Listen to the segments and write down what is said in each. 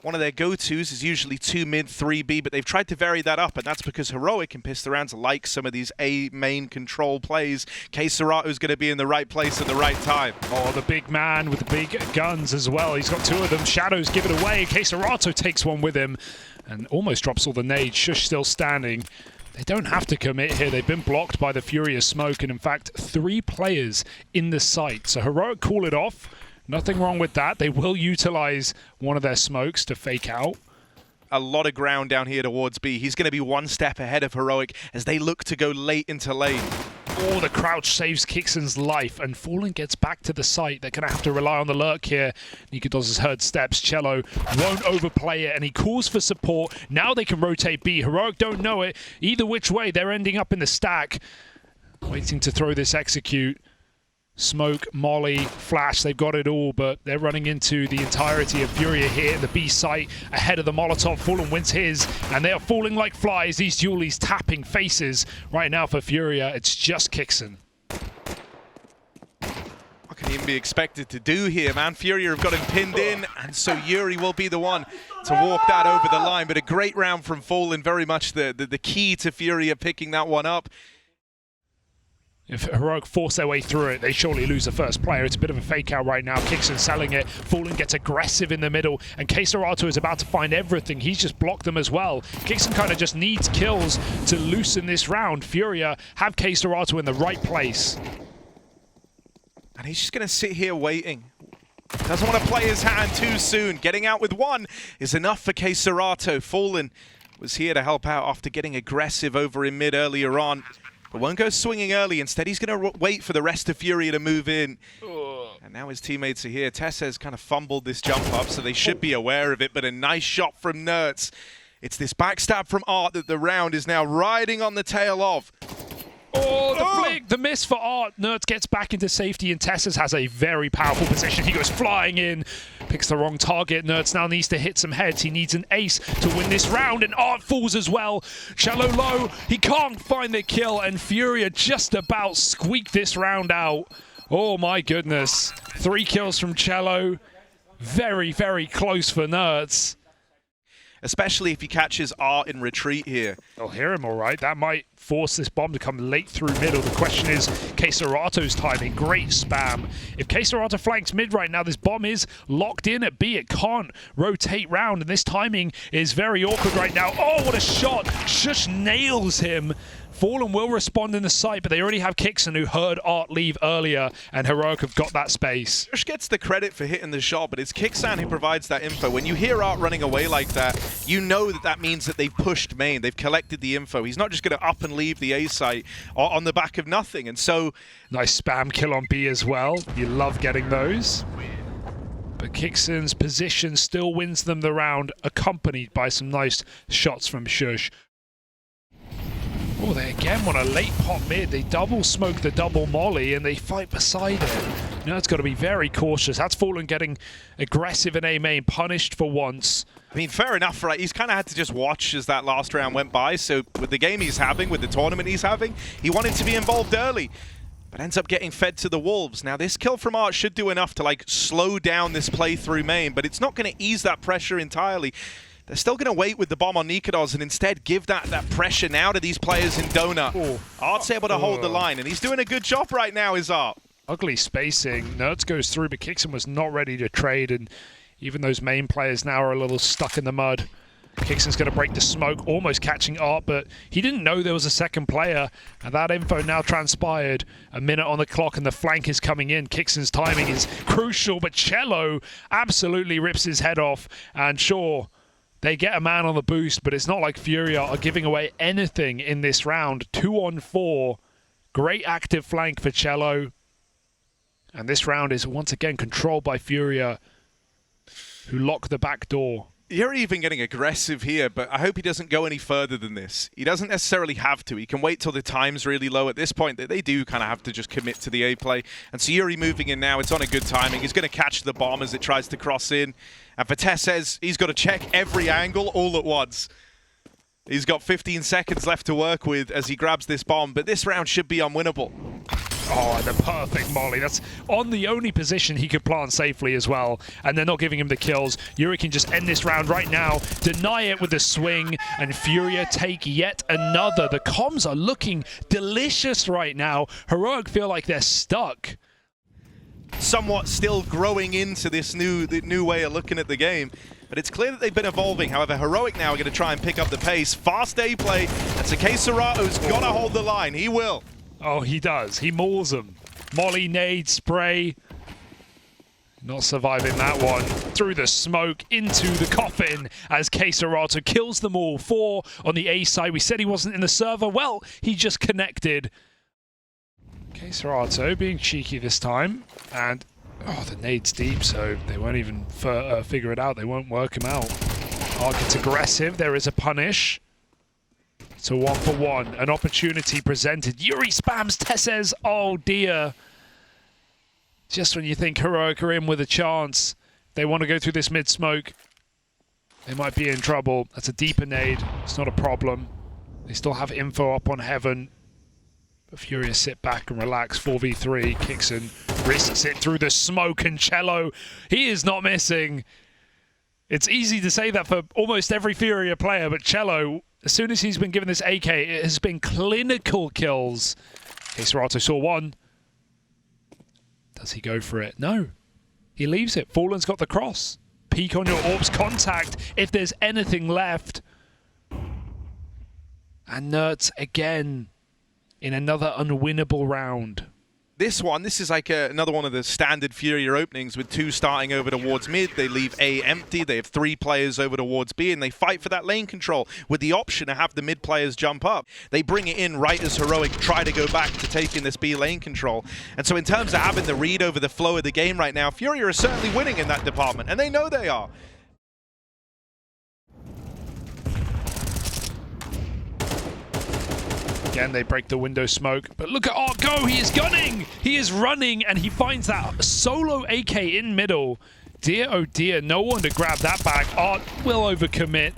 One of their go-tos is usually 2 mid, 3 B, but they've tried to vary that up, and that's because Heroic and Pistol like some of these A main control plays. K-Serato's going to be in the right place at the right time. Oh, the big man with the big guns as well. He's got 2 of them. Shadows give it away. K-Serato takes one with him and almost drops all the nades. Shush still standing. They don't have to commit here. They've been blocked by the Furia smoke, and in fact, 3 players in the site. So Heroic call it off. Nothing wrong with that. They will utilize one of their smokes to fake out. A lot of ground down here towards B. He's going to be 1 step ahead of Heroic as they look to go late into lane. Oh, the crouch saves Kixon's life, and Fallen gets back to the site. They're going to have to rely on the lurk here. Nikados has heard steps. Cello won't overplay it, and he calls for support. Now they can rotate B. Heroic don't know it. Either which way, they're ending up in the stack. Waiting to throw this execute. Smoke, Molly, Flash, they've got it all, but they're running into the entirety of Furia here in the B site ahead of the Molotov. Fallen wins his, and they are falling like flies. These dualies tapping faces right now for Furia. It's just Kixon. What can he even be expected to do here, man? Furia have got him pinned in, and so Yuri will be the one to walk that over the line. But a great round from Fallen, very much the key to Furia picking that one up. If Heroic force their way through it, they surely lose the first player. It's a bit of a fake out right now. Kixon selling it. Fallen gets aggressive in the middle, and K-Serato is about to find everything. He's just blocked them as well. Kixon kind of just needs kills to loosen this round. Furia have K-Serato in the right place. And he's just going to sit here waiting. Doesn't want to play his hand too soon. Getting out with 1 is enough for K-Serato. Fallen was here to help out after getting aggressive over in mid earlier on. But won't go swinging early. Instead, he's going to wait for the rest of Furia to move in. And now his teammates are here. Tessa's kind of fumbled this jump up, so they should be aware of it. But a nice shot from Nerds. It's this backstab from Art that the round is now riding on the tail of. Oh, the flick, the miss for Art. Nerds gets back into safety, and Tessas has a very powerful position. He goes flying in, picks the wrong target. Nerds now needs to hit some heads. He needs an ace to win this round, and Art falls as well. Shallow low, he can't find the kill, and Furia just about squeak this round out. Oh my goodness. 3 kills from Cello. Very, very close for Nerds. Especially if he catches Art in retreat here. They'll hear him all right. That might force this bomb to come late through middle. The question is K-Serato's timing. Great spam. If K-Serato flanks mid right now, this bomb is locked in at B. It can't rotate round, and this timing is very awkward right now. Oh, what a shot. Shush nails him. Fallen will respond in the site, but they already have Kixon, who heard Art leave earlier, and Heroic have got that space. Josh gets the credit for hitting the shot, but it's Kixan who provides that info. When you hear Art running away like that, you know that that means that they've pushed main. They've collected the info. He's not just going to up and leave the A site on the back of nothing, and so... Nice spam kill on B as well. You love getting those. But Kixon's position still wins them the round, accompanied by some nice shots from Shush. Oh, they again want a late pop mid. They double smoke the double molly, and they fight beside it. Now it's got to be very cautious. That's Fallen getting aggressive in A main, punished for once. I mean, fair enough, right? He's kind of had to just watch as that last round went by. So with the game he's having, with the tournament he's having, he wanted to be involved early, but ends up getting fed to the wolves. Now, this kill from Art should do enough to, like, slow down this play through main, but it's not going to ease that pressure entirely. They're still going to wait with the bomb on Nikados and instead give that pressure now to these players in Donut. Oh. Art's able to hold the line, and he's doing a good job right now, is Art. Ugly spacing. Nerds goes through, but Kixon was not ready to trade, and even those main players now are a little stuck in the mud. Kixon's going to break the smoke, almost catching Art, but he didn't know there was a second player, and that info now transpired. A minute on the clock, and the flank is coming in. Kixon's timing is crucial, but Cello absolutely rips his head off, and sure, they get a man on the boost, but it's not like Furia are giving away anything in this round. 2 on 4. Great active flank for Cello. And this round is once again controlled by Furia, who lock the back door. You're even getting aggressive here, but I hope he doesn't go any further than this. He doesn't necessarily have to. He can wait till the time's really low. At this point, they do kind of have to just commit to the A play. And so Yuri moving in now. It's on a good timing. He's going to catch the bomb as it tries to cross in. And Vitesse says he's got to check every angle all at once. He's got 15 seconds left to work with as he grabs this bomb, but this round should be unwinnable. Oh, and the perfect molly. That's on the only position he could plant safely as well. And they're not giving him the kills. Yuri can just end this round right now, deny it with a swing, and Furia take yet another. The comms are looking delicious right now. Heroic feel like they're stuck. Somewhat still growing into this new way of looking at the game. But it's clear that they've been evolving. However, Heroic now are going to try and pick up the pace. Fast A play. That's okay. Serato's got to hold the line. He will. Oh, he does. He mauls them. Molly, nade, spray. Not surviving that one. Through the smoke, into the coffin as Serato kills them all. 4 on the A side. We said he wasn't in the server. Well, he just connected. Serato being cheeky this time. And, oh, the nade's deep, so they won't even figure it out. They won't work him out. Arc gets aggressive. There is a punish. So 1-for-1, an opportunity presented. Yuri spams Tesses. Oh dear. Just when you think Heroic are in with a chance, they want to go through this mid-smoke. They might be in trouble. That's a deeper nade. It's not a problem. They still have info up on Heaven. But Furia sit back and relax. 4v3. Kixon risks it through the smoke, and Cello, he is not missing. It's easy to say that for almost every Furia player, but Cello, as soon as he's been given this AK, it has been clinical kills. Serato saw one. Does he go for it? No. He leaves it. Fallen's got the cross. Peek on your orbs contact if there's anything left. And Nerds again in another unwinnable round. This is like another one of the standard Furia openings with 2 starting over towards mid. They leave A empty. They have 3 players over towards B, and they fight for that lane control with the option to have the mid players jump up. They bring it in right as Heroic try to go back to taking this B lane control. And so in terms of having the read over the flow of the game right now, Furia are certainly winning in that department, and they know they are. Again, they break the window smoke, but look at Art go! He is gunning! He is running, and he finds that solo AK in middle. Dear, oh dear, no one to grab that back. Art will overcommit.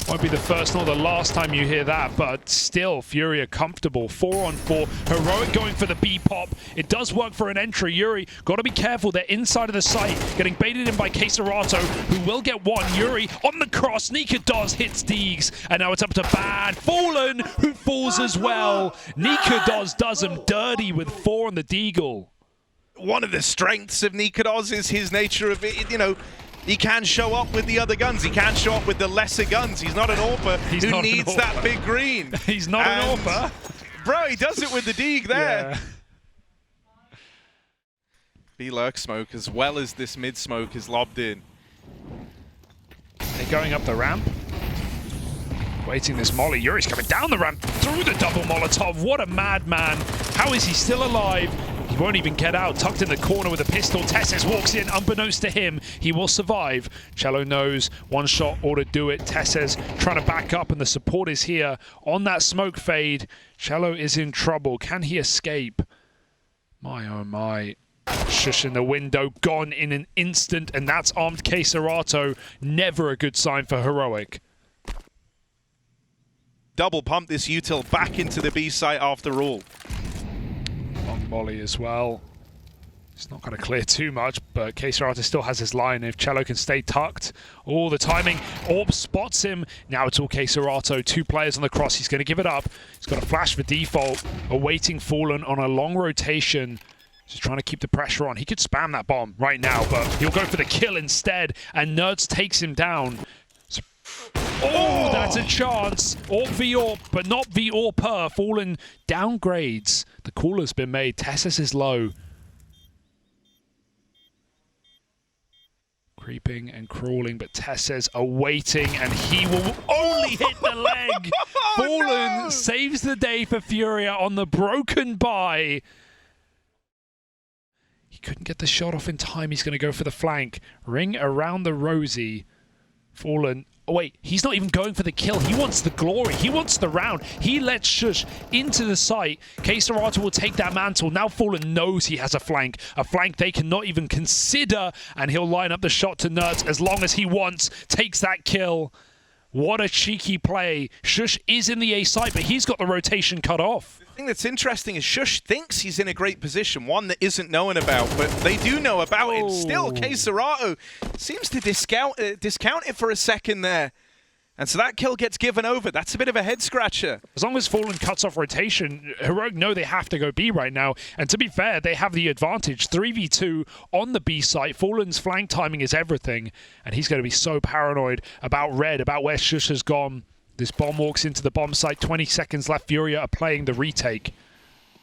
Won't be the first nor the last time you hear that, but still, Furia comfortable. 4-on-4. Heroic going for the B pop. It does work for an entry. Yuri, got to be careful. They're inside of the site, getting baited in by Serato, who will get one. Yuri on the cross. Nika does hits Deegs, and now it's up to Bad. Fallen, who falls as well. Nika does him dirty with 4 on the Deagle. One of the strengths of Nikados is his nature of it, you know. He can show up with the other guns. He can show up with the lesser guns. He's not an AWPer who needs that big green. He's not an AWPer. Bro, he does it with the Deeg there. Yeah. B-lurk smoke as well as this mid smoke is lobbed in. They're going up the ramp. Waiting this molly. Yuri's coming down the ramp through the double Molotov. What a madman. How is he still alive? He won't even get out. Tucked in the corner with a pistol. Tesses walks in. Unbeknownst to him, he will survive. Cello knows one shot ought to do it. Tesses trying to back up, and the support is here on that smoke fade. Cello is in trouble. Can he escape? My oh my. Shush in the window, gone in an instant, and that's armed Serato. Never a good sign for Heroic. Double pump this util back into the B site after all. Long volley as well. It's not going to clear too much, but Serato still has his line. If Cello can stay tucked, all the timing. Orb spots him. Now it's all Serato. 2 players on the cross. He's going to give it up. He's got a flash for default. Awaiting Fallen on a long rotation. Just trying to keep the pressure on. He could spam that bomb right now, but he'll go for the kill instead. And Nerds takes him down. Oh, that's a chance. AWP v AWP, but not v AWPer. Fallen downgrades. The call has been made. Tessus is low. Creeping and crawling, but Tessus awaiting, and he will only hit the leg. Fallen saves the day for Furia on the broken buy. He couldn't get the shot off in time. He's going to go for the flank. Ring around the Rosie. Fallen. Oh wait, he's not even going for the kill. He wants the glory. He wants the round. He lets Shush into the site. Serato will take that mantle. Now Fallen knows he has a flank they cannot even consider, and he'll line up the shot to Nerds as long as he wants. Takes that kill. What a cheeky play. Shush is in the A site, but he's got the rotation cut off. thing that's interesting is Shush thinks he's in a great position, one that isn't known about, but they do know about it. Still, K-Serato seems to discount it for a second there. And so that kill gets given over. That's a bit of a head-scratcher. As long as Fallen cuts off rotation, Heroic know they have to go B right now. And to be fair, they have the advantage. 3v2 on the B site. Fallen's flank timing is everything. And he's going to be so paranoid about Red, about where Shush has gone. This bomb walks into the bomb site. 20 seconds left. Furia are playing the retake.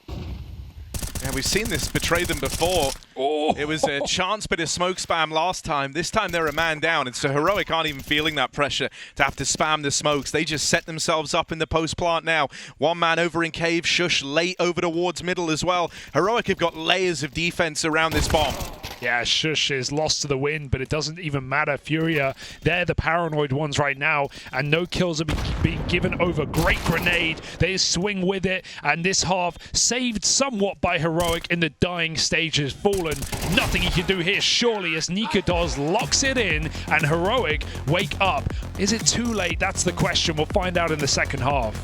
Yeah, we've seen this betray them before. Oh. It was a chance bit of smoke spam last time. This time they're a man down, and so Heroic aren't even feeling that pressure to have to spam the smokes. They just set themselves up in the post plant now. One man over in cave, Shush late over towards middle as well. Heroic have got layers of defense around this bomb. Yeah, Shush is lost to the wind, but it doesn't even matter. Furia, they're the paranoid ones right now, and no kills are being given over. Great grenade. They swing with it, and this half saved somewhat by Heroic in the dying stages. Fallen, nothing he can do here, surely, as Nikados locks it in, and Heroic wake up. Is it too late? That's the question. We'll find out in the second half.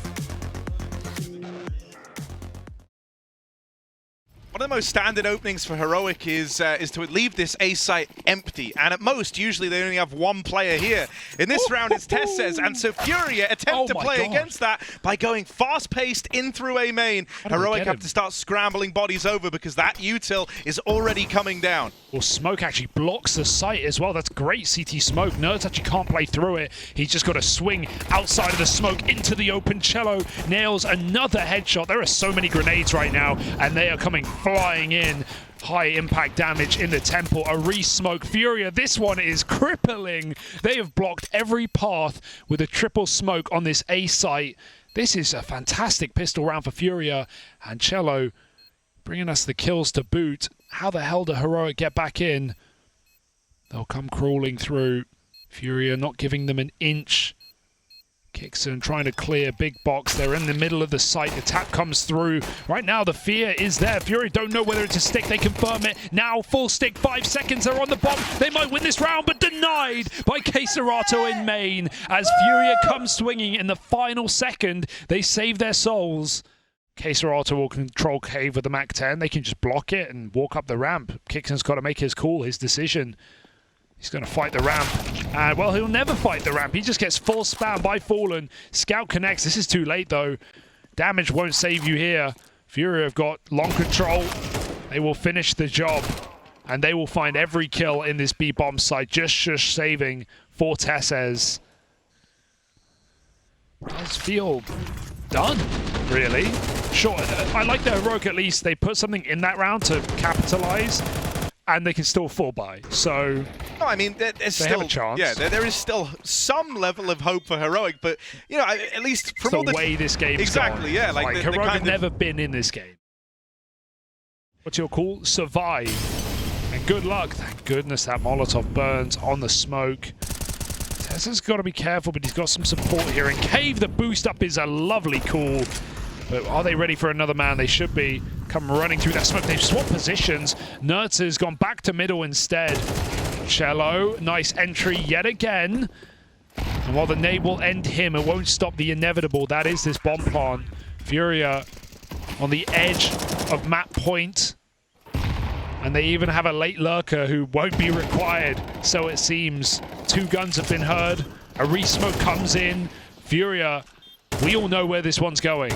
One of the most standard openings for Heroic is to leave this A site empty, and at most, usually they only have one player here. In this round, it's Tesses, and so Furia attempt to play against that by going fast-paced in through A main. Heroic have to start scrambling bodies over because that util is already coming down. Well, Smoke actually blocks the site as well. That's great CT Smoke. Nerds actually can't play through it. He's just got to swing outside of the smoke into the open. Cello nails another headshot. There are so many grenades right now, and they are coming flying in. High impact damage in the temple. A re-smoke. Furia, this one is crippling. They have blocked every path with a triple smoke on this A site. This is a fantastic pistol round for Furia, and Cello bringing us the kills to boot. How the hell do Heroic get back in? They'll come crawling through. Furia not giving them an inch. Kixon trying to clear big box. They're in the middle of the site. The tap comes through. Right now, the fear is there. Furia don't know whether it's a stick. They confirm it. Now, full stick. 5 seconds. They're on the bomb. They might win this round, but denied by K-Serato in main. As Furia comes swinging in the final second, they save their souls. K-Serato will control cave with the MAC-10. They can just block it and walk up the ramp. Kixon's got to make his call, his decision. He's going to fight the ramp. And, well, he'll never fight the ramp. He just gets full spam by Fallen. Scout connects. This is too late, though. Damage won't save you here. Furia have got long control. They will finish the job. And they will find every kill in this B-bomb site. Just Shush saving for Tesses. Does feel done, really. Sure, I like the Heroic at least. They put something in that round to capitalize. And they can still fall by, so no, I mean there's still have a chance. Yeah, there is still some level of hope for Heroic, but you know, at least from all the way this game's exactly, gone. Yeah, like Heroic have never been in this game. What's your call? Survive, and good luck. Thank goodness that Molotov burns on the smoke. Tessa's got to be careful, but he's got some support here. And Cave, the boost up is a lovely call. But are they ready for another man? They should be. Come running through that smoke. They've swapped positions. Nerds has gone back to middle instead. Cello, nice entry yet again. And while the nade will end him, it won't stop the inevitable. That is this bomb plant. Furia on the edge of map point. And they even have a late lurker who won't be required, so it seems. 2 guns have been heard. A re-smoke comes in. Furia, we all know where this one's going.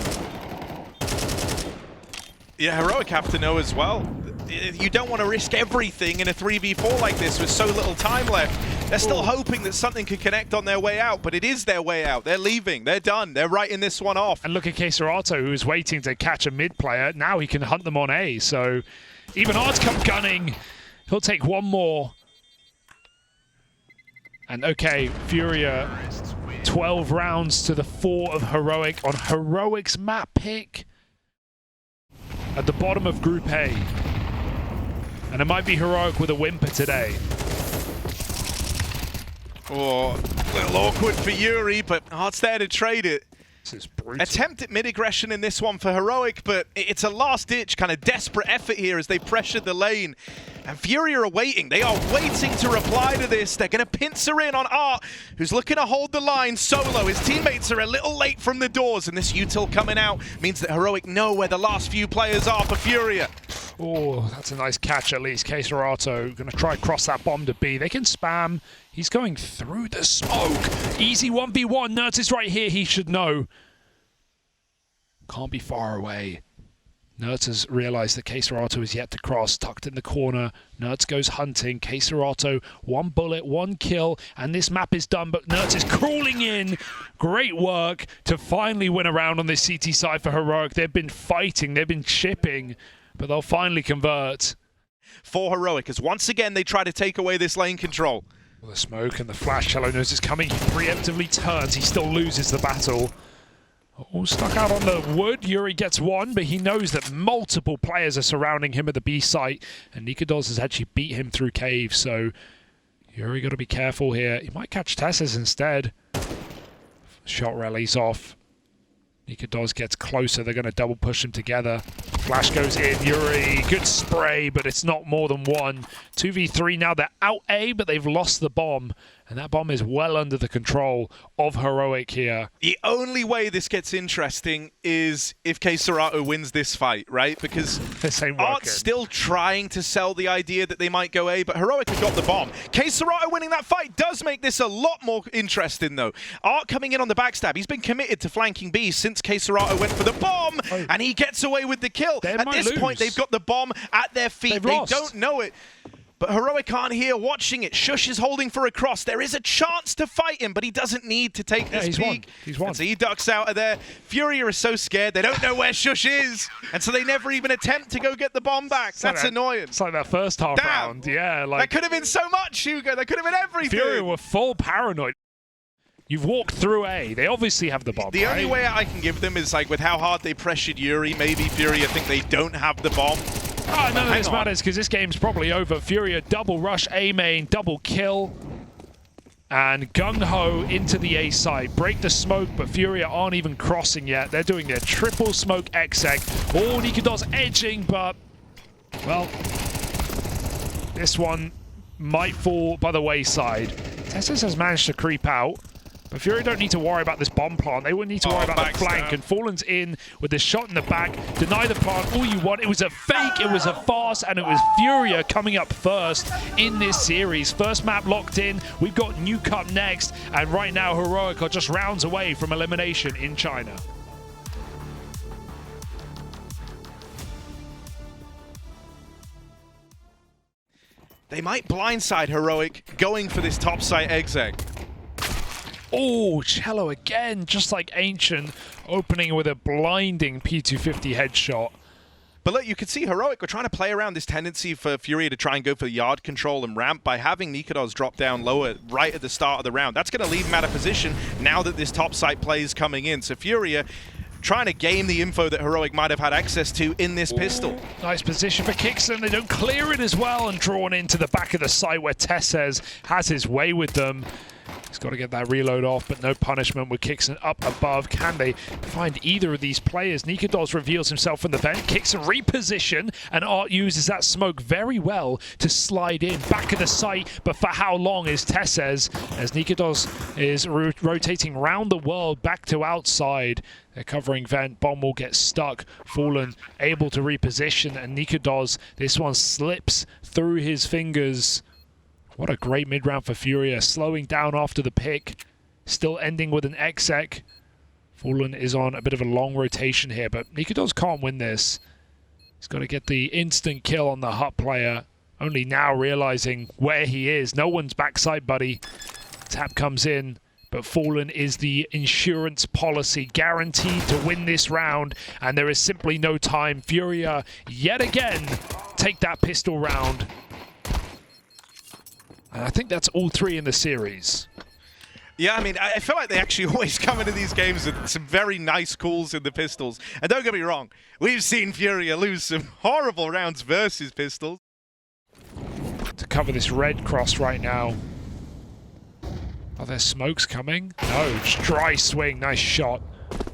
Yeah, Heroic have to know as well. You don't want to risk everything in a 3v4 like this with so little time left. They're still hoping that something could connect on their way out, but it is their way out. They're leaving. They're done. They're writing this one off. And look at K-Serato, who's waiting to catch a mid player. Now he can hunt them on A, so even Art's come gunning. He'll take one more. And okay, Furia, 12 rounds to the 4 of Heroic on Heroic's map pick. At the bottom of Group A. And it might be Heroic with a whimper today. Oh, a little awkward for Yuri, but Art's there to trade it. This is brutal. Attempt at mid-aggression in this one for Heroic, but it's a last-ditch kind of desperate effort here as they pressure the lane. And Furia are waiting. They are waiting to reply to this. They're going to pincer in on Art, who's looking to hold the line solo. His teammates are a little late from the doors, and this util coming out means that Heroic know where the last few players are for Furia. Oh, that's a nice catch at least. CSGO going to try cross that bomb to B. They can spam. He's going through the smoke. Easy 1v1. Nerds is right here. He should know. Can't be far away. Nerds has realized that CSGO is yet to cross, tucked in the corner. Nerds goes hunting. CSGO, 1 bullet, 1 kill, and this map is done, but Nerds is crawling in. Great work to finally win a round on this CT side for Heroic. They've been fighting, they've been chipping, but they'll finally convert. For Heroic, as once again they try to take away this lane control. Well, the smoke and the flash, Cello knows is coming. He preemptively turns, he still loses the battle. Oh, stuck out on the wood. Yuri gets one, but he knows that multiple players are surrounding him at the B site, and Nikodos has actually beat him through cave, so Yuri got to be careful here. He might catch Tesses instead. Shot rallies off. Nikodos gets closer. They're going to double push him together. Flash goes in. Yuri, good spray, but it's not more than one. 2v3 now. They're out A, but they've lost the bomb. And that bomb is well under the control of Heroic here. The only way this gets interesting is if CSGO wins this fight, right? Because Art's still trying to sell the idea that they might go A, but Heroic have got the bomb. CSGO winning that fight does make this a lot more interesting, though. Art coming in on the backstab. He's been committed to flanking B since CSGO went for the bomb, and he gets away with the kill. At this point, they've got the bomb at their feet. They don't know it. But Heroic aren't here watching it. Shush is holding for a cross. There is a chance to fight him, but he doesn't need to take this peek. He's won. And so he ducks out of there. Furia is so scared. They don't know where Shush is. And so they never even attempt to go get the bomb back. That's annoying. It's like that first half round. Yeah, like... That could have been so much, Hugo. That could have been everything. Furia were full paranoid. You've walked through A. They obviously have the bomb, The only way I can give them is like with how hard they pressured Yuri, maybe Furia think they don't have the bomb. Oh, none of this matters because this game's probably over. Furia double rush A main, double kill. And gung-ho into the A side. Break the smoke, but Furia aren't even crossing yet. They're doing their triple smoke exec. Oh, Nikodos edging, but... well, this one might fall by the wayside. Tessus has managed to creep out. But Furia don't need to worry about this bomb plant. They wouldn't need to worry about the flank. And Fallen's in with the shot in the back. Deny the plant all you want. It was a fake, it was a farce, and it was Furia coming up first in this series. First map locked in. We've got New Cup next. And right now, Heroic are just rounds away from elimination in China. They might blindside Heroic going for this top site exec. Oh, Cello again, just like Ancient, opening with a blinding P250 headshot. But look, you can see Heroic were trying to play around this tendency for Furia to try and go for the yard control and ramp by having Nikodos drop down lower right at the start of the round. That's going to leave him out of position now that this top site play is coming in. So Furia trying to game the info that Heroic might have had access to in this pistol. Nice position for Kixon. They don't clear it as well and drawn into the back of the site where Tesses has his way with them. He's got to get that reload off, but no punishment with Kixon up above. Can they find either of these players? Nikodos reveals himself from the vent. Kixon reposition, and Art uses that smoke very well to slide in. Back of the site, but for how long is Tesses? As Nikodos is rotating round the world back to outside. They're covering vent. Bomb will get stuck. Fallen able to reposition, and Nikodos, this one slips through his fingers. What a great mid-round for Furia, slowing down after the pick, still ending with an exec. Fallen is on a bit of a long rotation here, but Nikodos can't win this. He's got to get the instant kill on the hut player, only now realizing where he is. No one's backside, buddy. Tap comes in, but Fallen is the insurance policy, guaranteed to win this round, and there is simply no time. Furia, yet again, take that pistol round. And I think that's all three in the series. Yeah, I mean, I feel like they actually always come into these games with some very nice calls in the pistols. And don't get me wrong, we've seen Furia lose some horrible rounds versus pistols. To cover this red cross right now. Are there smokes coming? No, just dry swing, nice shot.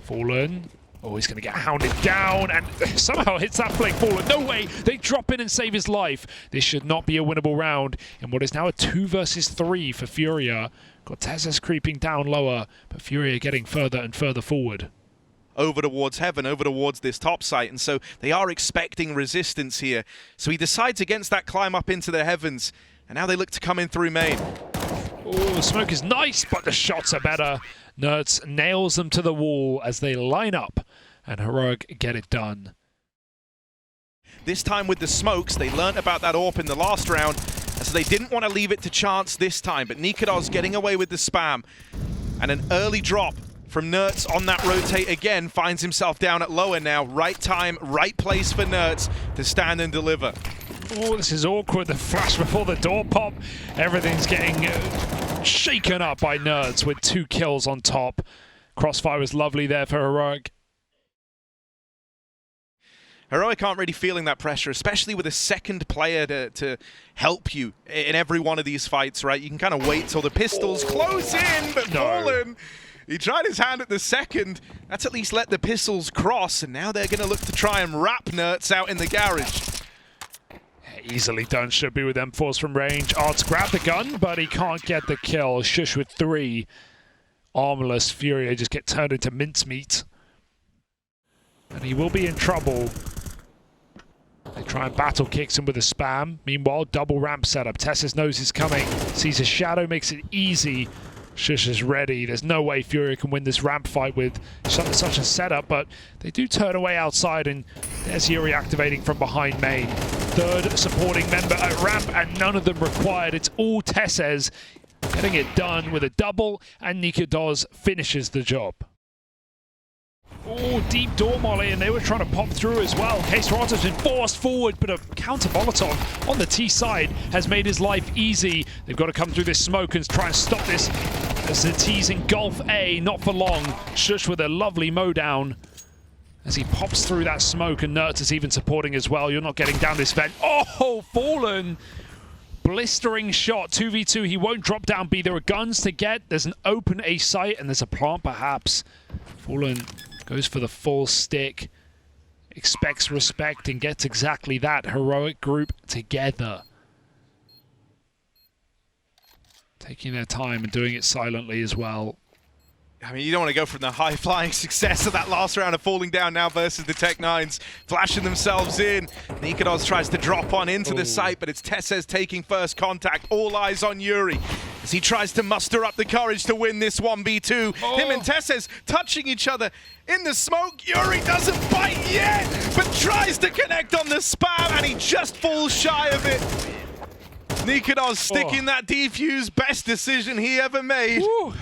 Fallen Oh, he's going to get hounded down and somehow hits that flank Fallen. No way! They drop in and save his life. This should not be a winnable round in what is now a 2 versus 3 for Furia. Got Tezes creeping down lower, but Furia getting further and further forward. Over towards heaven, over towards this top site, and so they are expecting resistance here. So he decides against that climb up into the heavens, and now they look to come in through main. Oh, the smoke is nice, but the shots are better. Nerds nails them to the wall as they line up, and Heroic get it done. This time with the smokes, they learnt about that AWP in the last round, and so they didn't want to leave it to chance this time, but Nikodos getting away with the spam, and an early drop from Nerds on that rotate again, finds himself down at lower now. Right time, right place for Nerds to stand and deliver. Oh, this is awkward. The flash before the door pop. Everything's getting shaken up by Nerds with 2 kills on top. Crossfire was lovely there for Heroic. Heroic aren't really feeling that pressure, especially with a second player to help you in every one of these fights, right? You can kind of wait till the pistols close in, but Fallen, he tried his hand at the second. That's at least let the pistols cross, and now they're going to look to try and wrap Nerds out in the garage. Easily done, should be with M4s from range. Arts grabbed the gun, but he can't get the kill. Shush with 3. Armorless Furia just get turned into mincemeat. And he will be in trouble. They try and battle kicks him with a spam. Meanwhile, double ramp setup. Tezes knows he's coming. Sees a shadow, makes it easy. Shush is ready. There's no way Furia can win this ramp fight with such a setup, but they do turn away outside, and there's Yuri activating from behind main. Third supporting member at ramp, and none of them required. It's all Tezes getting it done with a double, and Nikodos finishes the job. Oh, deep door molly, and they were trying to pop through as well. CSGO been forced forward, but a counter Molotov on the T side has made his life easy. They've got to come through this smoke and try and stop this as the T's engulf A, not for long. Shush with a lovely mow down as he pops through that smoke, and Nerds is even supporting as well. You're not getting down this vent. Oh, Fallen! Blistering shot, 2v2. He won't drop down B. There are guns to get. There's an open A site, and there's a plant perhaps. Fallen goes for the full stick, expects respect, and gets exactly that. Heroic group together. Taking their time and doing it silently as well. I mean, you don't want to go from the high-flying success of that last round of falling down now versus the Tech-9s, flashing themselves in. Nikodos tries to drop on into the site, but it's Tezes taking first contact. All eyes on Yuri as he tries to muster up the courage to win this 1v2. Him and Tezes touching each other in the smoke. Yuri doesn't bite yet, but tries to connect on the spam, and he just falls shy of it. Nikodos sticking that defuse, best decision he ever made. Ooh.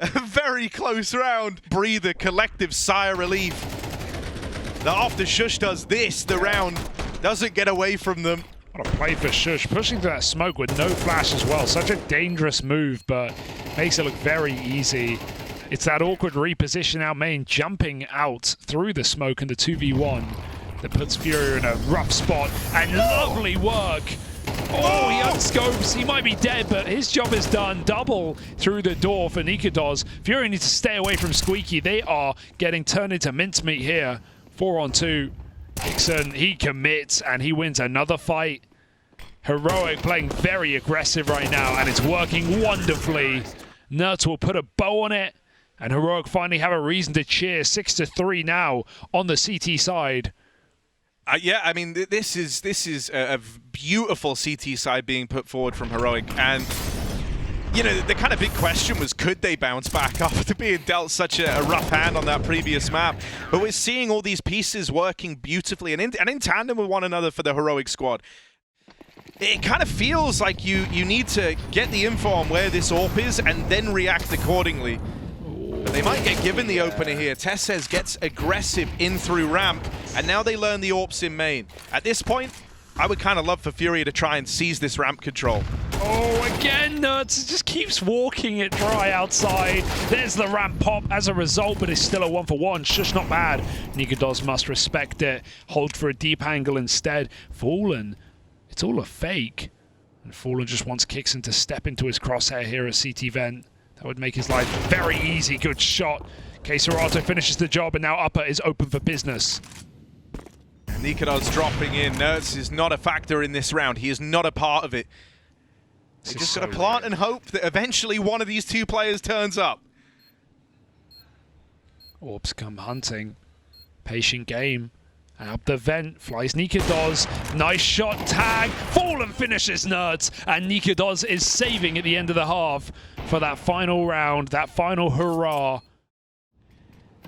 A very close round. Breathe a collective sigh of relief. Now after Shush does this, the round doesn't get away from them. What a play for Shush, pushing through that smoke with no flash as well. Such a dangerous move, but makes it look very easy. It's that awkward reposition out main, jumping out through the smoke in the 2v1 that puts Furia in a rough spot, and lovely work. Oh, he unscopes. He might be dead, but his job is done. Double through the door for Nikodos. Furia needs to stay away from Squeaky. They are getting turned into mincemeat here. 4-on-2. Dixon, he commits, and he wins another fight. Heroic playing very aggressive right now, and it's working wonderfully. Nerds will put a bow on it, and Heroic finally have a reason to cheer. 6-3 now on the CT side. Yeah, I mean, this is a beautiful CT side being put forward from Heroic, and you know, the kind of big question was, could they bounce back after being dealt such a rough hand on that previous map? But we're seeing all these pieces working beautifully and in tandem with one another for the Heroic squad. It kind of feels like you need to get the info on where this AWP is and then react accordingly. But they might get given the opener here. Tezes gets aggressive in through ramp, and now they learn the AWPs in main. At this point, I would kind of love for Furia to try and seize this ramp control. Oh, again, Nerds just keeps walking it dry outside. There's the ramp pop as a result, but it's still a 1-for-1. Shush, not bad. Nikodos must respect it. Hold for a deep angle instead. Fallen, it's all a fake. And Fallen just wants Kixon to step into his crosshair here at CT Vent. That would make his life very easy. Good shot. Serato finishes the job, and now Upper is open for business. Nikadov's dropping in. Nerds is not a factor in this round. He is not a part of it. They just got to plant and hope that eventually one of these two players turns up. Orbs come hunting. Patient game. Up the vent flies Nikadoz. Nice shot, tag. Fallen finishes Nerds. And Nikadoz is saving at the end of the half for that final round, that final hurrah.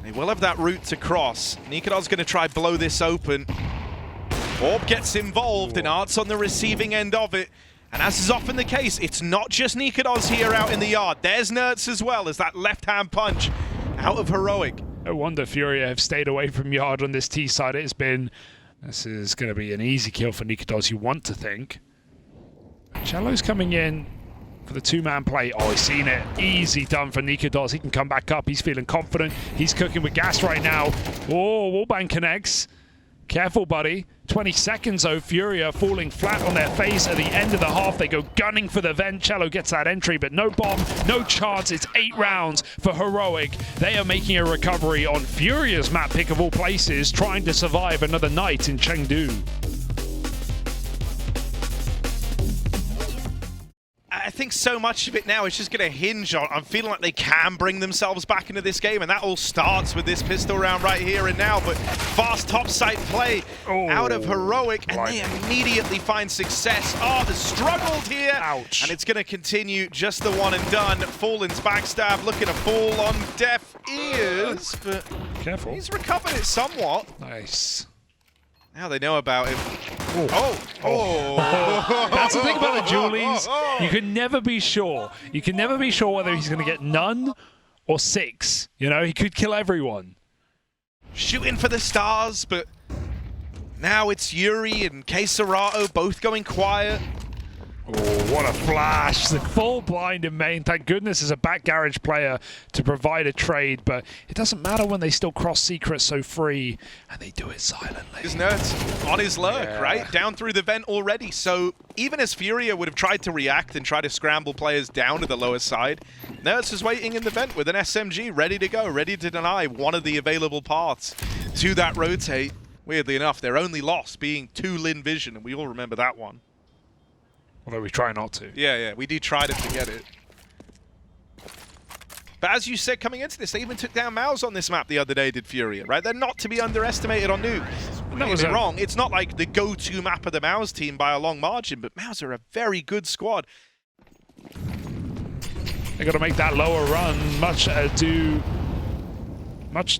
They will have that route to cross. Nikadov's going to try blow this open. Orb gets involved and Art's on the receiving end of it. And as is often the case, it's not just Nikadov's here out in the yard. There's Nerds as well as that left-hand punch out of Heroic. No wonder Furia have stayed away from yard on this T side. This is going to be an easy kill for Nikadoz, you want to think. Cello's coming in for the two-man play. Oh, he's seen it. Easy done for Nikadoz. He can come back up. He's feeling confident. He's cooking with gas right now. Oh, wallbang connects. Careful, buddy. 20 seconds, though. Furia falling flat on their face at the end of the half. They go gunning for the vent. Cello gets that entry, but no bomb, no chance. It's 8 rounds for Heroic. They are making a recovery on Furia's map pick of all places, trying to survive another night in Chengdu. I think so much of it now is just going to hinge on, I'm feeling like they can bring themselves back into this game, and that all starts with this pistol round right here and now, but fast topside play out of Heroic, and they immediately find success. Art has struggled here, and it's going to continue just the one and done. Fallen's backstab looking to fall on deaf ears, but careful. He's recovered it somewhat. Nice. Now they know about him. That's the thing about the dualies. You can never be sure. You can never be sure whether he's going to get none or 6. You know, he could kill everyone. Shooting for the stars, but now it's Yuri and Serato both going quiet. Oh, what a flash. The full blind in main. Thank goodness there's a back garage player to provide a trade, but it doesn't matter when they still cross secrets so free, and they do it silently. His Nerds on his lurk, right? Down through the vent already. So even as Furia would have tried to react and try to scramble players down to the lower side, Nerds is waiting in the vent with an SMG ready to go, ready to deny one of the available paths to that rotate. Weirdly enough, their only loss being to Lin Vision, and we all remember that one. Although we try not to. Yeah, we do try to forget it. But as you said coming into this, they even took down Mouse on this map the other day, did Furia, right? They're not to be underestimated on Nuke. That was wrong. It's not like the go-to map of the Mouse team by a long margin, but Mouse are a very good squad. They got to make that lower run. Much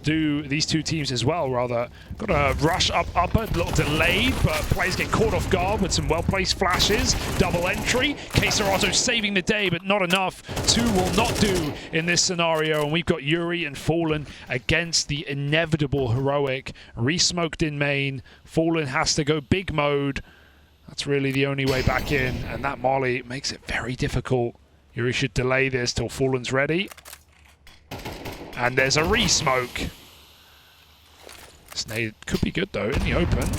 do these two teams as well, rather. Got to rush up upper, a little delayed, but players get caught off guard with some well-placed flashes. Double entry. Serato saving the day, but not enough. 2 will not do in this scenario, and we've got Yuri and Fallen against the inevitable Heroic. Re-smoked in main. Fallen has to go big mode. That's really the only way back in, and that molly makes it very difficult. Yuri should delay this till Fallen's ready. And there's a re-smoke. This nade could be good though, in the open.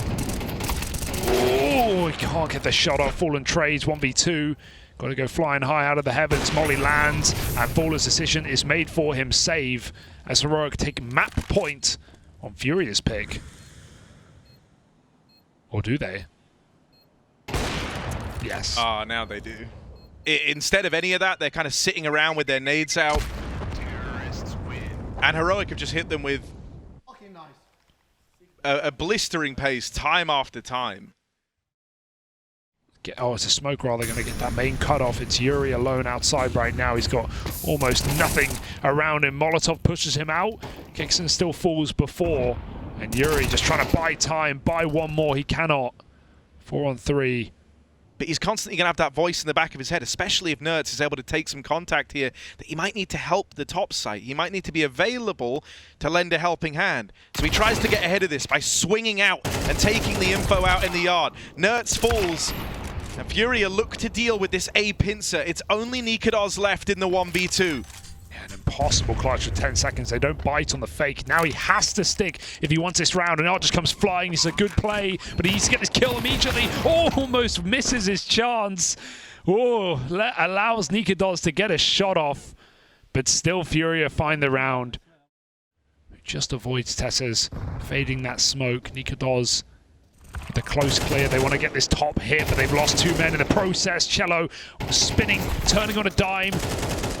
Oh, he can't get the shot off. Fallen trades 1v2. Got to go flying high out of the heavens. Molly lands, and Fallen's decision is made for him. Save as Heroic take map point on Furia's pick. Or do they? Yes. Now they do. Instead of any of that, they're kind of sitting around with their nades out. And Heroic have just hit them with a blistering pace time after time. It's a smoke rather going to get that main cutoff. It's Yuri alone outside right now. He's got almost nothing around him. Molotov pushes him out. Kixon still falls before. And Yuri just trying to buy time, buy one more. He cannot. 4 on 3. But he's constantly going to have that voice in the back of his head, especially if Nerds is able to take some contact here, that he might need to help the top site. He might need to be available to lend a helping hand. So he tries to get ahead of this by swinging out and taking the info out in the yard. Nerds falls, and Furia look to deal with this A pincer. It's only Nikadoz left in the 1v2. An impossible clutch for 10 seconds. They don't bite on the fake. Now he has to stick if he wants this round, and Art just comes flying. It's a good play, but he needs to get this kill immediately. Oh, almost misses his chance. Oh, allows Nikadoz to get a shot off, but still Furia find the round. just avoids Tess's fading that smoke. Nikadoz with the close clear. They want to get this top hit, but they've lost 2 men in the process. Cello spinning, turning on a dime.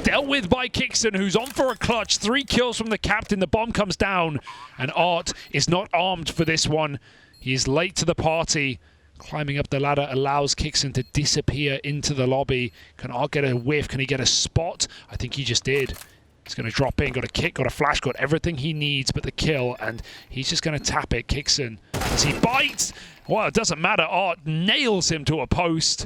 Dealt with by Kixon, who's on for a clutch. 3 kills from the captain. The bomb comes down, and Art is not armed for this one. He is late to the party. Climbing up the ladder allows Kixon to disappear into the lobby. Can Art get a whiff? Can he get a spot? I think he just did. He's going to drop in, got a kick, got a flash, got everything he needs but the kill, and he's just going to tap it. Kixon, as he bites, well, it doesn't matter. Art nails him to a post,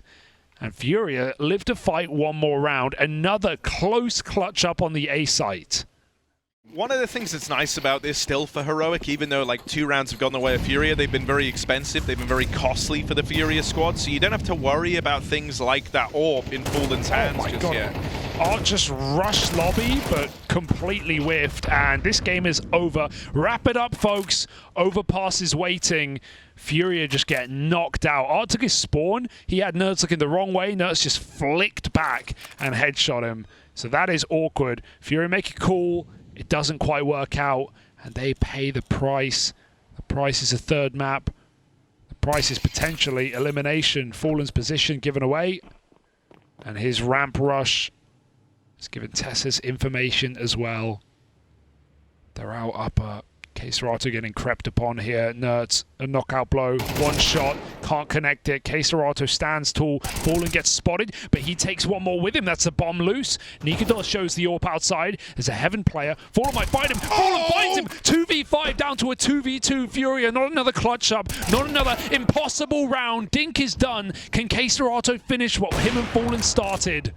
and Furia live to fight one more round. Another close clutch up on the A site. One of the things that's nice about this still for Heroic, even though like 2 rounds have gone the way of Furia, they've been very expensive, they've been very costly for the Furia squad, so you don't have to worry about things like that orb in Fallen's hands just yet. Art just rushed lobby, but completely whiffed, and this game is over. Wrap it up, folks. Overpass is waiting. Furia just get knocked out. Art took his spawn. He had Nerds looking the wrong way. Nerds just flicked back and headshot him. So that is awkward. Furia make it cool. It doesn't quite work out, and they pay the price. The price is a 3rd map. The price is potentially elimination. Fallen's position given away, and his ramp rush has given Tessa's information as well. They're out upper. K-Serato getting crept upon here. Nerds, a knockout blow. 1 shot, can't connect it. K-Serato stands tall. Fallen gets spotted, but he takes 1 more with him. That's a bomb loose. Nikadoz shows the AWP outside. There's a Heaven player. Fallen might find him. Fallen finds him. 2v5 down to a 2v2. Furia, not another clutch up. Not another impossible round. Dink is done. Can K-Serato finish what him and Fallen started?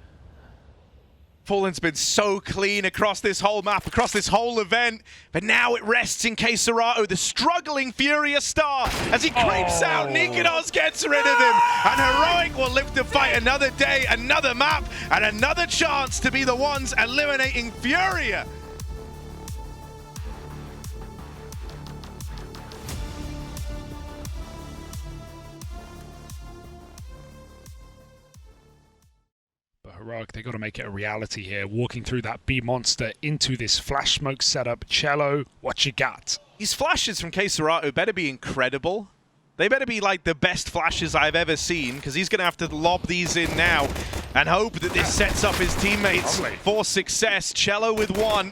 Fallen's been so clean across this whole map, across this whole event, but now it rests in K-Serato, the struggling Furia star. As he creeps out, Nikadoz gets rid of him, and Heroic will live to fight another day, another map, and another chance to be the ones eliminating Furia. Heroic, they got to make it a reality here. Walking through that B monster into this flash smoke setup. Cello, what you got? These flashes from K-Serato better be incredible. They better be like the best flashes I've ever seen, because he's going to have to lob these in now and hope that this sets up his teammates for success. Cello with 1.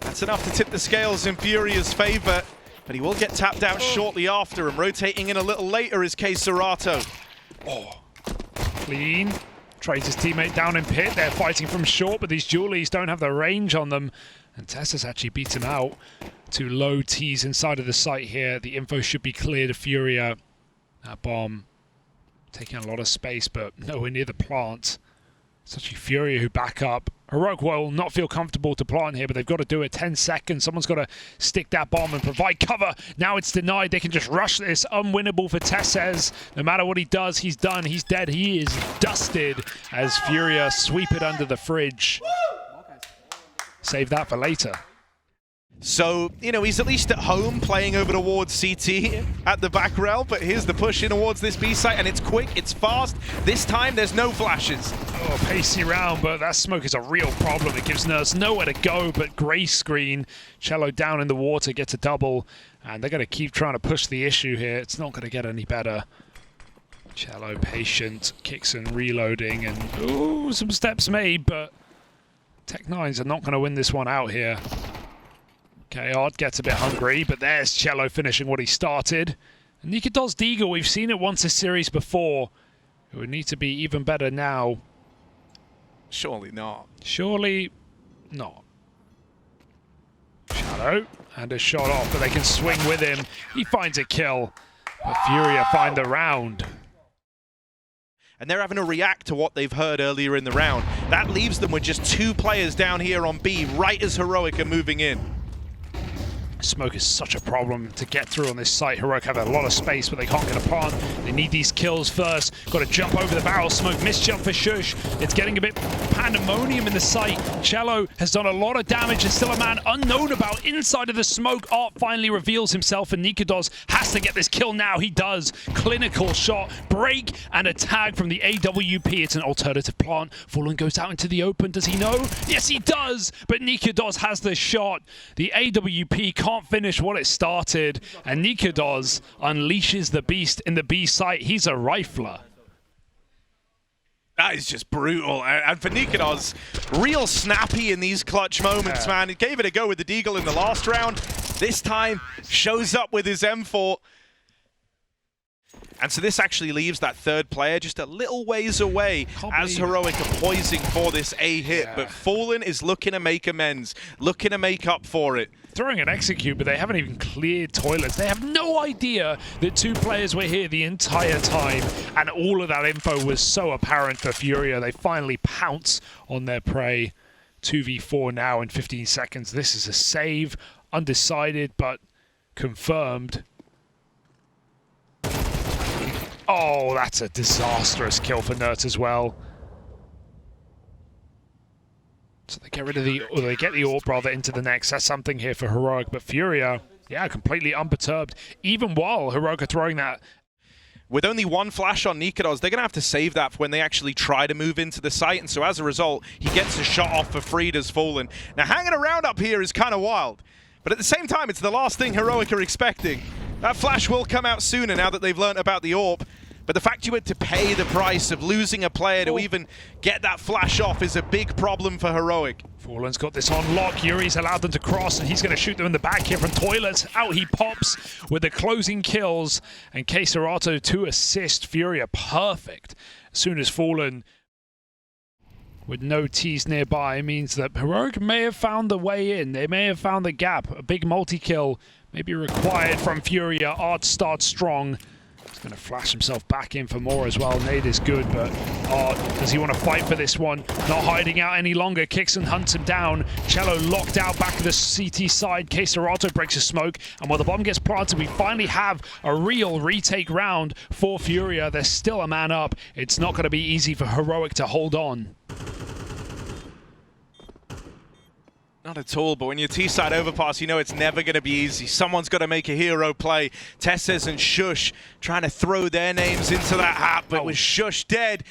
That's enough to tip the scales in Furia's favor, but he will get tapped out shortly after, and rotating in a little later is K-Serato. Clean. Trades his teammate down in pit. They're fighting from short, but these Julies don't have the range on them. And Tessa's actually beat him out to low T's inside of the site here. The info should be clear to Furia. That bomb taking a lot of space, but nowhere near the plant. It's actually Furia who back up. Heroic will not feel comfortable to plant here, but they've got to do it. 10 seconds. Someone's got to stick that bomb and provide cover. Now it's denied. They can just rush this. Unwinnable for Tesses. No matter what he does, he's done. He's dead. He is dusted as Furia sweep it under the fridge. Save that for later. So, you know, he's at least at home playing over towards CT at the back rail, but here's the push in towards this B site, and it's quick, it's fast. This time, there's no flashes. Oh, pacey round, but that smoke is a real problem. It gives Nerds nowhere to go but gray screen. Cello down in the water, gets a double, and they're going to keep trying to push the issue here. It's not going to get any better. Cello patient, Kixon reloading, and ooh, some steps made, but Tech9s are not going to win this one out here. Okay, Art gets a bit hungry, but there's Cello finishing what he started. And Nikadoz Deagle, we've seen it once this series before. It would need to be even better now. Surely not. Surely not. Shadow, and a shot off, but they can swing with him. He finds a kill, but Furia find the round. And they're having to react to what they've heard earlier in the round. That leaves them with just 2 players down here on B, right as Heroic are moving in. Smoke is such a problem to get through on this site. Heroic have a lot of space, but they can't get a plant. They need these kills first. Got to jump over the barrel. Smoke misjump for Shush. It's getting a bit pandemonium in the site. Cello has done a lot of damage. There's still a man unknown about inside of the smoke. Art finally reveals himself, and Nikadoz has to get this kill now. He does. Clinical shot, break, and a tag from the AWP. It's an alternative plant. Fallen goes out into the open. Does he know? Yes, he does. But Nikadoz has the shot. The AWP can't finish what it started, and Nikados unleashes the beast in the B site. He's a rifler. That is just brutal. And for Nikados, real snappy in these clutch moments, man. He gave it a go with the Deagle in the last round. This time, shows up with his M4. And so this actually leaves that third player just a little ways away as Heroic are poising for this A hit. Yeah. But Fallen is looking to make amends, looking to make up for it. Throwing an execute, but they haven't even cleared toilets. They have no idea that two players were here the entire time, and all of that info was so apparent for Furia. They finally pounce on their prey. 2v4 now in 15 seconds. This is a save, undecided, but confirmed. Oh, that's a disastrous kill for Nert as well. So they get rid of the, or they get the AWP rather into the next. That's something here for Heroic, but Furia, yeah, completely unperturbed. Even while Heroic are throwing that. With only one flash on Nikados, they're going to have to save that for when they actually try to move into the site. And so as a result, he gets a shot off for free as Fallen. Now, hanging around up here is kind of wild. But at the same time, it's the last thing Heroic are expecting. That flash will come out sooner now that they've learnt about the AWP. But the fact you had to pay the price of losing a player to even get that flash off is a big problem for Heroic. Fallen's got this on lock. Yuri's allowed them to cross, and he's going to shoot them in the back here from toilets. Out he pops with the closing kills. And Keserato to assist Furia. Perfect. As soon as Fallen, with no T's nearby, means that Heroic may have found the way in. They may have found the gap. A big multi-kill may be required from Furia. Art starts strong. He's going to flash himself back in for more as well. Nade is good, but does he want to fight for this one? Not hiding out any longer. Kixon hunts him down. Cello locked out back to the CT side. Keserato breaks a smoke, and while the bomb gets planted, we finally have a real retake round for Furia. There's still a man up. It's not going to be easy for Heroic to hold on. Not at all, but when you're T-side overpass, you know it's never going to be easy. Someone's got to make a hero play. Tesses and Shush trying to throw their names into that hat, but with Shush dead,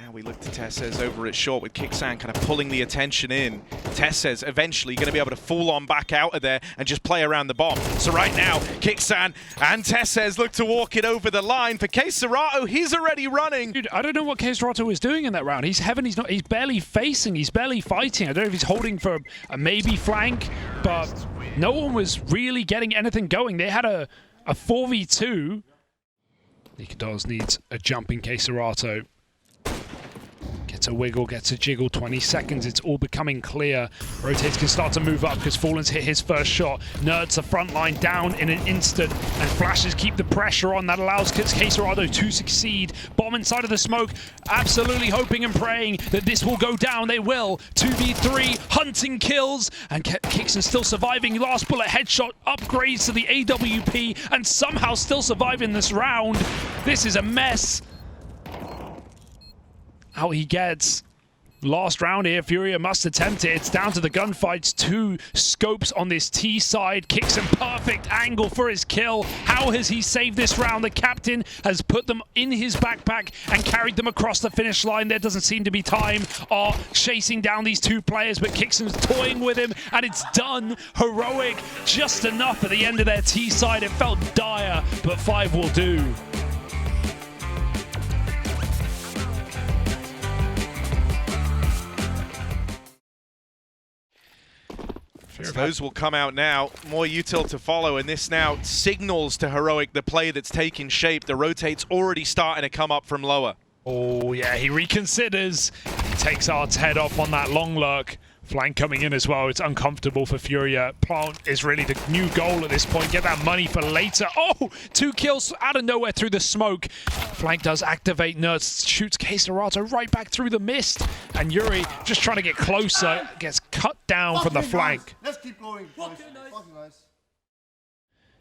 now we look to Tesses over at short with Kixan kind of pulling the attention in. Tesses eventually going to be able to fall on back out of there and just play around the bomb. So right now, Kixan and Tesses look to walk it over the line. For Keserato, he's already running. Dude, I don't know what Keserato was doing in that round. He's heaven, he's barely facing, he's barely fighting. I don't know if he's holding for a maybe flank, but no one was really getting anything going. They had a 4v2. Nikados needs a jumping Keserato. Gets a wiggle, gets a jiggle, 20 seconds, it's all becoming clear. Rotates can start to move up because Fallen's hit his first shot. Nerds the front line down in an instant, and flashes keep the pressure on. That allows Keserato to succeed. Bomb inside of the smoke, absolutely hoping and praying that this will go down. They will. 2v3, hunting kills, and Kixon still surviving. Last bullet headshot, upgrades to the AWP, and somehow still surviving this round. This is a mess. Out he gets. Last round here, Furia must attempt it. It's down to the gunfights. 2 scopes on this T side. Kicks a perfect angle for his kill. How has he saved this round? The captain has put them in his backpack and carried them across the finish line. There doesn't seem to be time. Chasing down these 2 players, but Kixon's toying with him, and it's done. Heroic, just enough at the end of their T side. It felt dire, but 5 will do. So those will come out now. More util to follow, and this now signals to Heroic the play that's taking shape. The rotate's already starting to come up from lower. Oh yeah, he reconsiders. He takes Art's head off on that long lurk. Flank coming in as well. It's uncomfortable for Furia. Plant is really the new goal at this point. Get that money for later. Oh, 2 kills out of nowhere through the smoke. Flank does activate. Nerds shoots Keserato right back through the mist. And Yuri just trying to get closer. Gets cut down from the flank. Let's keep going. Nice.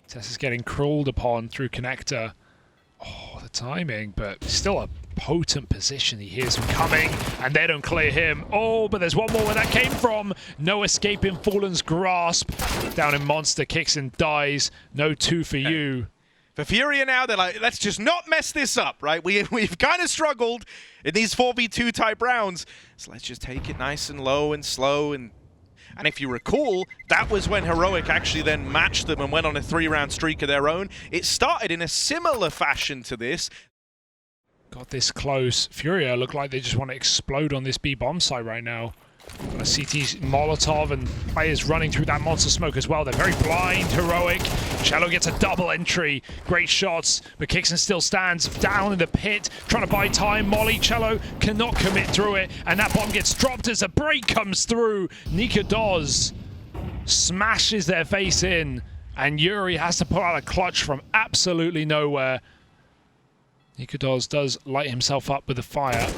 Tess is getting crawled upon through connector. Oh, the timing, but still a potent position. He hears him coming, and they don't clear him. Oh, but there's one more where that came from. No escaping Fallen's grasp. Down in Monster, kicks and dies. No 2 for you. For Furia now, they're like, let's just not mess this up, right? We've kind of struggled in these 4v2 type rounds, so let's just take it nice and low and slow and And if you recall, that was when Heroic actually then matched them and went on a 3-round streak of their own. It started in a similar fashion to this. Got this close. Furia look like they just want to explode on this B bomb site right now. Got a CT Molotov and players running through that monster smoke as well. They're very blind, Heroic. Cello gets a double entry. Great shots, but Kixon still stands down in the pit, trying to buy time. Molly, Cello cannot commit through it, and that bomb gets dropped as a break comes through. Nika Doz smashes their face in, and Yuri has to pull out a clutch from absolutely nowhere. Nika Doz does light himself up with the fire.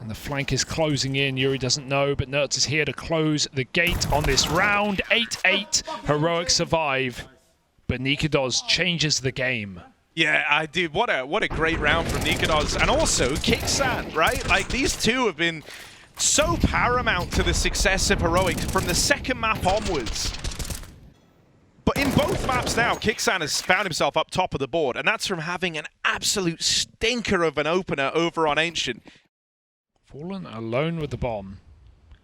And the flank is closing in. Yuri doesn't know, but Nertz is here to close the gate on this round. 8-8. Heroic survive, but Nikadoz changes the game. Yeah, I did. What a great round from Nikadoz, and also Kixan, right? Like, these two have been so paramount to the success of Heroic from the second map onwards. But in both maps now, Kixan has found himself up top of the board, and that's from having an absolute stinker of an opener over on Ancient. Fallen alone with the bomb.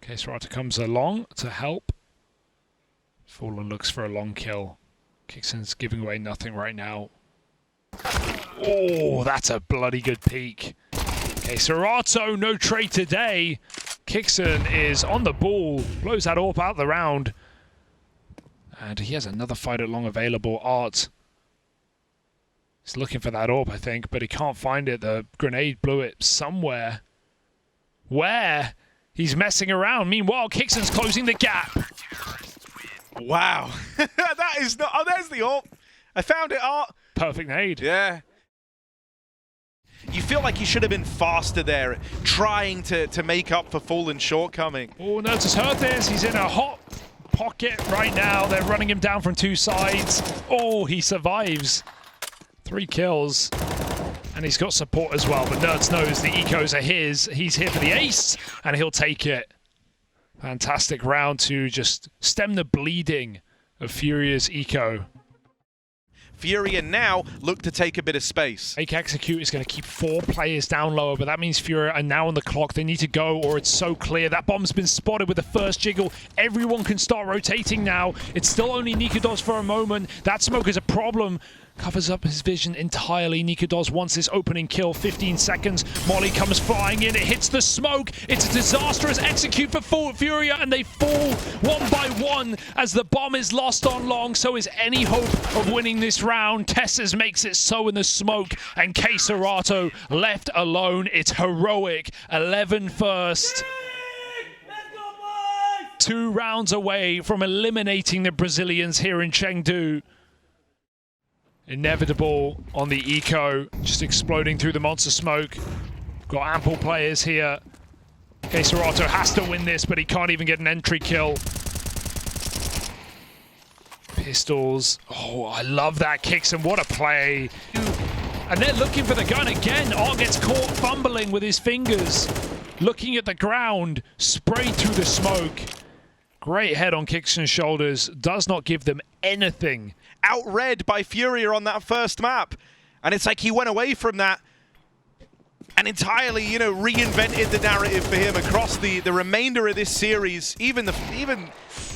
CSGO comes along to help. Fallen looks for a long kill. Kixon's giving away nothing right now. Oh, that's a bloody good peek. CSGO, no trade today. Kixon is on the ball, blows that AWP out the round. And he has another fight along available. Art. He's looking for that AWP, I think, but he can't find it. The grenade blew it somewhere. Where? He's messing around. Meanwhile, Kixon's closing the gap. Wow. That is not... Oh, there's the AWP. I found it, Art. Perfect nade. Yeah. You feel like he should have been faster there, trying to make up for Fallen's shortcoming. Oh, Nertz has heard this. He's in a hot pocket right now. They're running him down from two sides. Oh, he survives. 3 kills. And he's got support as well, but Nertz knows the ecos are his. He's here for the ace, and he'll take it. Fantastic round to just stem the bleeding of Furia's eco. Furia now look to take a bit of space. Fake Execute is going to keep 4 players down lower, but that means Furia are now on the clock. They need to go, or it's so clear. That bomb's been spotted with the first jiggle. Everyone can start rotating now. It's still only Nikadoz for a moment. That smoke is a problem. Covers up his vision entirely. Nikadoz wants this opening kill. 15 seconds. Molly comes flying in. It hits the smoke. It's a disastrous execute for Furia, and they fall one by one as the bomb is lost on long. So is any hope of winning this round. Tessers makes it so in the smoke, and CSGO left alone. It's Heroic. 11 first. 2 rounds away from eliminating the Brazilians here in Chengdu. Inevitable on the eco, just exploding through the monster smoke. Got ample players here. CSGO has to win this, but he can't even get an entry kill. Pistols. Oh, I love that Kixon. What a play. And they're looking for the gun again. Art gets caught fumbling with his fingers. Looking at the ground, sprayed through the smoke. Great head on Kixon's shoulders. Does not give them anything. Outread by Furia on that first map. And it's like he went away from that and entirely, you know, reinvented the narrative for him across the remainder of this series. Even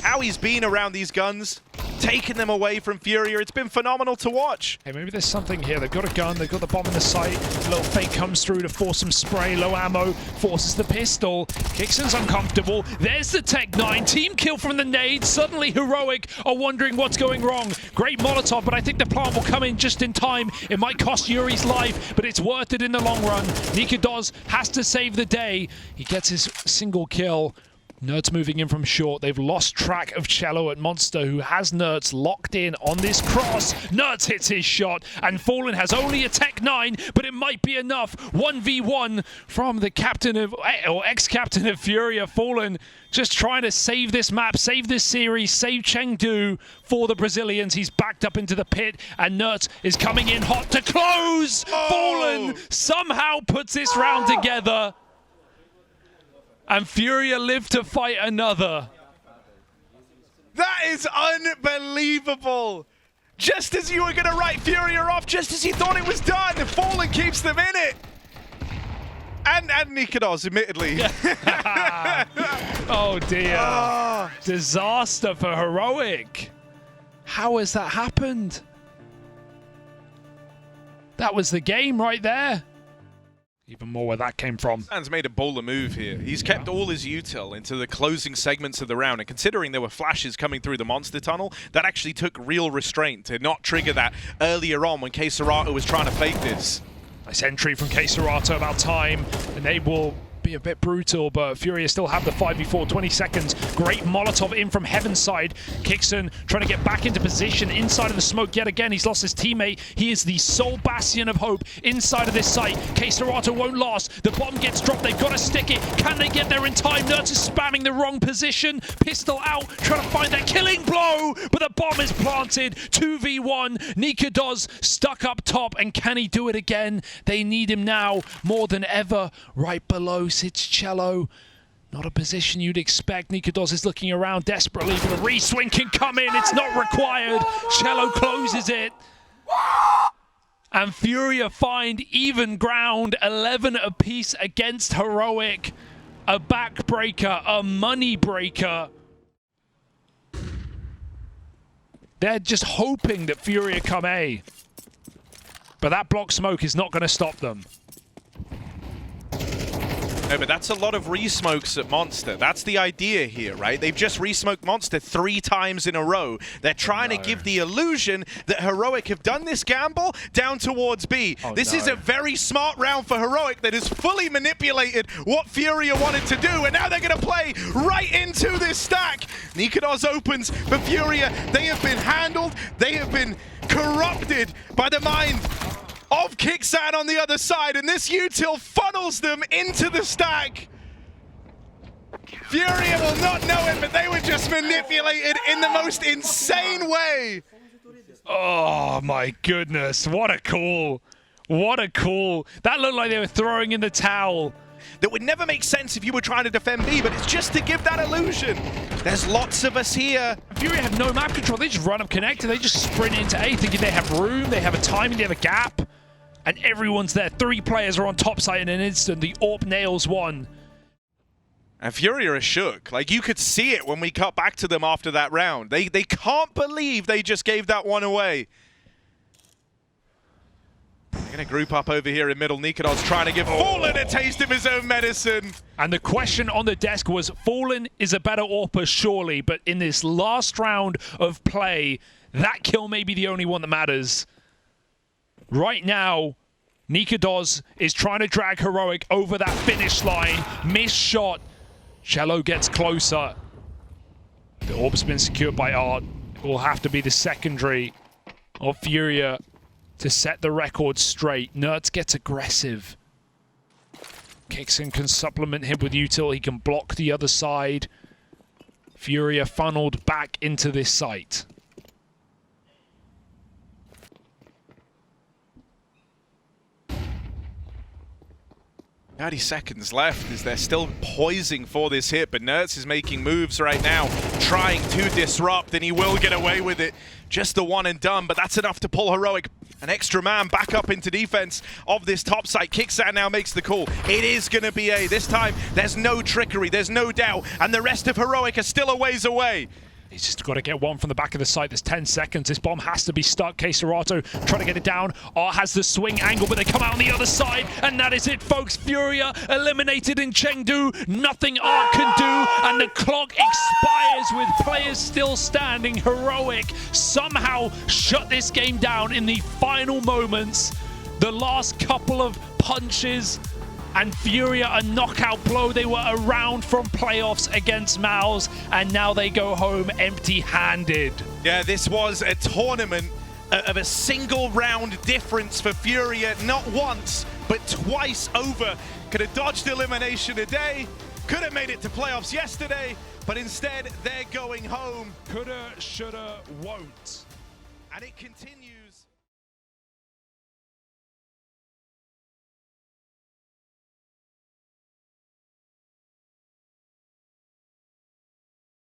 how he's been around these guns, taking them away from Furia. It's been phenomenal to watch. Hey, maybe there's something here. They've got a gun, they've got the bomb in the sight. A little fake comes through to force some spray. Low ammo, forces the pistol. Kixon's uncomfortable. There's the Tech 9. Team kill from the nade. Suddenly Heroic are wondering what's going wrong. Great Molotov, but I think the plant will come in just in time. It might cost Yuri's life, but it's worth it in the long run. Nikadoz has to save the day. He gets his single kill. Nertz moving in from short. They've lost track of Cello at Monster, who has Nertz locked in on this cross. Nertz hits his shot, and Fallen has only a Tech 9, but it might be enough. 1v1 from the captain of, or ex-captain of Furia, Fallen, just trying to save this map, save this series, save Chengdu for the Brazilians. He's backed up into the pit, and Nertz is coming in hot to close. Oh! Fallen somehow puts this round together. And Furia live to fight another. That is unbelievable. Just as you were going to write Furia off, just as you thought it was done, Fallen keeps them in it. And Nikadoz, admittedly. Oh dear. Oh. Disaster for Heroic. How has that happened? That was the game right there. Even more where that came from. San's made a bowler move here. He's kept all his util into the closing segments of the round, and considering there were flashes coming through the monster tunnel, that actually took real restraint to not trigger that earlier on when K-Serato was trying to fake this. Nice entry from K-Serato, about time, and they will be a bit brutal, but Furia still have the 5v4, 20 seconds. Great Molotov in from Heaven's side. Kixon trying to get back into position inside of the smoke yet again. He's lost his teammate. He is the sole bastion of hope inside of this site. K-Serato won't last. The bomb gets dropped. They've got to stick it. Can they get there in time? Nerds is spamming the wrong position. Pistol out, trying to find that killing blow, but the bomb is planted. 2v1. Nikadoz stuck up top, and can he do it again? They need him now more than ever. Right below sits Cello. Not a position you'd expect. Nikadoz is looking around desperately, but a re-swing can come in. It's not required. Cello closes it. And Furia find even ground, 11 apiece against Heroic. A backbreaker, a money breaker. They're just hoping that Furia come A. But that block smoke is not going to stop them. No, but that's a lot of re-smokes at Monster. That's the idea here, right? They've just re-smoked Monster 3 times in a row. They're trying to give the illusion that Heroic have done this gamble down towards B. This is a very smart round for Heroic that has fully manipulated what Furia wanted to do, and now they're going to play right into this stack. Nikadoz opens for Furia. They have been handled. They have been corrupted by the mind of Kixan on the other side, and this util funnels them into the stack. Furia will not know it, but they were just manipulated in the most insane way. Oh my goodness, what a call. What a call. That looked like they were throwing in the towel. That would never make sense if you were trying to defend B, but it's just to give that illusion. There's lots of us here. Furia have no map control. They just run up connected. They just sprint into A, thinking they have room, they have a timing, they have a gap. And everyone's there. 3 players are on top side in an instant. The AWP nails one. And Furia are shook. Like, you could see it when we cut back to them after that round. They can't believe they just gave that one away. They're going to group up over here in middle. Nikadoz trying to give Fallen a taste of his own medicine. And the question on the desk was, Fallen is a better AWPer, surely. But in this last round of play, that kill may be the only one that matters. Right now, Nikadoz is trying to drag Heroic over that finish line. Missed shot. Cello gets closer. The orb's been secured by Art. It will have to be the secondary of Furia to set the record straight. Nerds gets aggressive. Kixon can supplement him with util. He can block the other side. Furia funneled back into this site. 30 seconds left as they're still poising for this hit, but Nerds is making moves right now, trying to disrupt, and he will get away with it. Just the one and done, but that's enough to pull Heroic an extra man back up into defense of this top site. Kixan now makes the call. It is going to be A. This time, there's no trickery, there's no doubt, and the rest of Heroic are still a ways away. He's just got to get one from the back of the site. There's 10 seconds. This bomb has to be stuck. K-Serato trying to get it down. Art has the swing angle, but they come out on the other side. And that is it, folks. Furia eliminated in Chengdu. Nothing Art can do. And the clock expires with players still standing. Heroic somehow shut this game down in the final moments. The last couple of punches. And Furia a knockout blow. They were around from playoffs against Mouse, and now they go home empty-handed. Yeah, this was a tournament of a single round difference for Furia, not once, but twice over. Could have dodged elimination today, could have made it to playoffs yesterday, but instead they're going home. Coulda, shoulda, won't. And it continues.